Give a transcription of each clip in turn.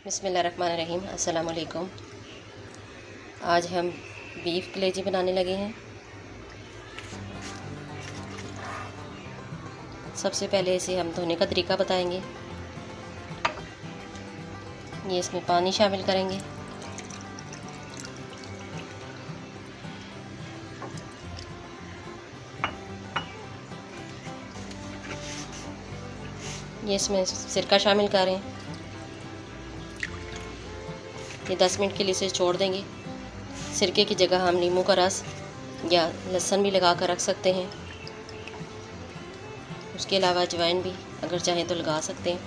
बिस्मिल्लाहिर्रहमानिर्रहीम। अस्सलाम वालेकुम। आज हम बीफ कलेजी बनाने लगे हैं। सबसे पहले इसे हम धोने का तरीका बताएंगे। ये इसमें पानी शामिल करेंगे। ये इसमें सिरका शामिल करें। ये 10 मिनट के लिए इसे छोड़ देंगे। सिरके की जगह हम नींबू का रस या लहसुन भी लगा कर रख सकते हैं। उसके अलावा अजवाइन भी अगर चाहें तो लगा सकते हैं।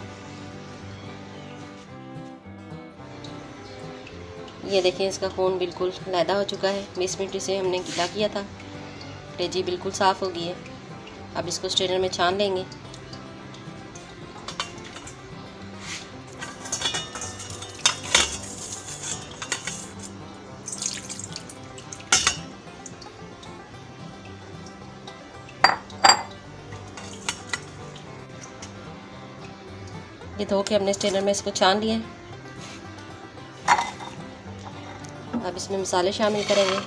ये देखें, इसका खून बिल्कुल अलहदा हो चुका है। 20 मिनट इसे हमने गीला किया था। कलेजी बिल्कुल साफ़ हो गई है। अब इसको स्ट्रेनर में छान लेंगे। ये धो के हमने स्ट्रेनर में इसको छान लिया है। अब इसमें मसाले शामिल करेंगे।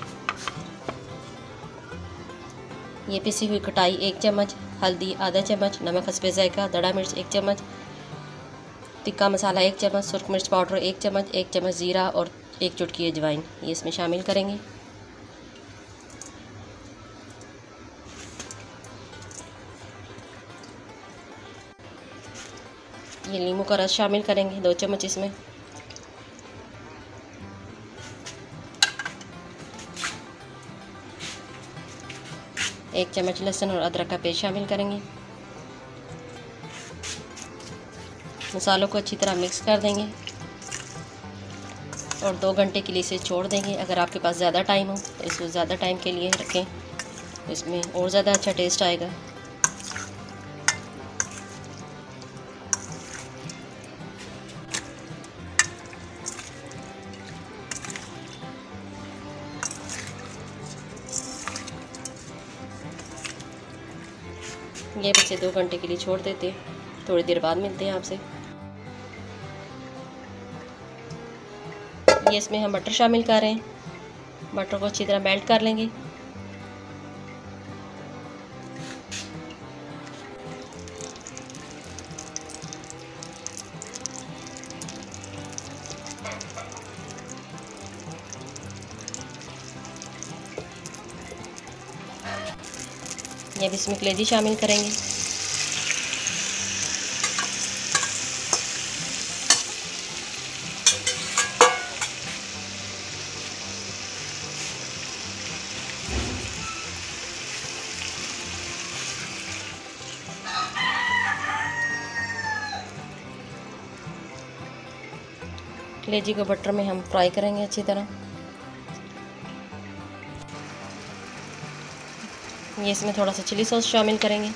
ये पिसी हुई खटाई 1 चम्मच, हल्दी आधा चम्मच, नमक हस्बे जायका, दड़ा मिर्च 1 चम्मच, तिक्का मसाला 1 चम्मच, सुरख मिर्च पाउडर 1 चम्मच, 1 चम्मच ज़ीरा और 1 चुटकी अजवाइन ये इसमें शामिल करेंगे। ये नींबू का रस शामिल करेंगे 2 चम्मच इसमें। एक चम्मच लहसुन और अदरक का पेस्ट शामिल करेंगे। मसालों को अच्छी तरह मिक्स कर देंगे और 2 घंटे के लिए इसे छोड़ देंगे। अगर आपके पास ज़्यादा टाइम हो तो इसको ज़्यादा टाइम के लिए रखें, तो इसमें और ज़्यादा अच्छा टेस्ट आएगा। ये बच्चे 2 घंटे के लिए छोड़ देते हैं। थोड़ी देर बाद मिलते हैं आपसे। ये इसमें हम बटर शामिल कर रहे हैं। बटर को अच्छी तरह मेल्ट कर लेंगे। ये भी इसमें कलेजी शामिल करेंगे। कलेजी को बटर में हम फ्राई करेंगे अच्छी तरह। ये इसमें थोड़ा सा चिली सॉस शामिल करेंगे।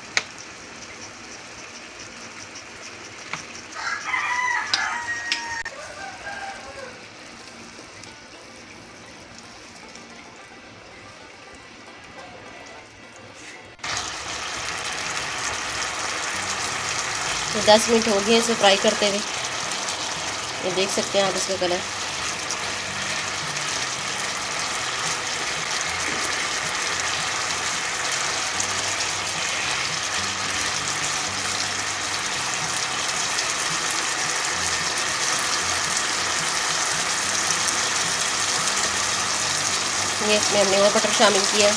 तो 10 मिनट हो गए इसे फ्राई करते हुए। ये देख सकते हैं आप इसका कलर। ये इसमें हमने और बटर शामिल किया है।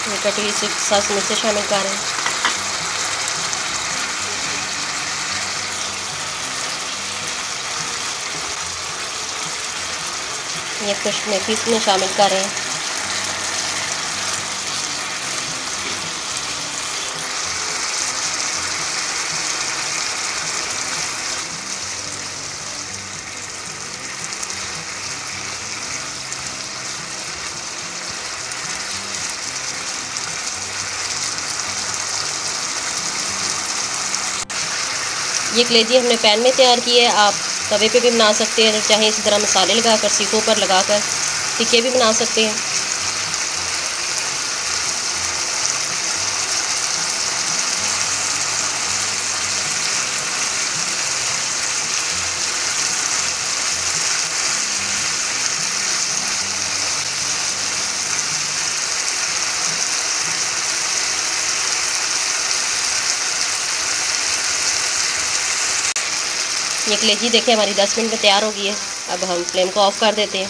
ये कटी हुई सॉस मिर्च शामिल कर रहे हैं। ये खुश्क मेथी इसमें शामिल कर रहे हैं। ये कलेजी हमने पैन में तैयार की है। आप तवे पे भी बना सकते हैं, चाहे इसी तरह मसाले लगाकर सीखों पर लगाकर टिक्के भी बना सकते हैं। ये कलेजी देखें हमारी 10 मिनट में तैयार हो गई है। अब हम फ्लेम को ऑफ कर देते हैं।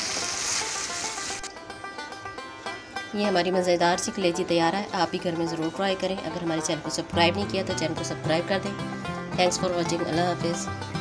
ये हमारी मज़ेदार सी कलेजी तैयार है। आप भी घर में ज़रूर ट्राई करें। अगर हमारे चैनल को सब्सक्राइब नहीं किया तो चैनल को सब्सक्राइब कर दें। Thanks for watching. अल्लाह हाफिज़।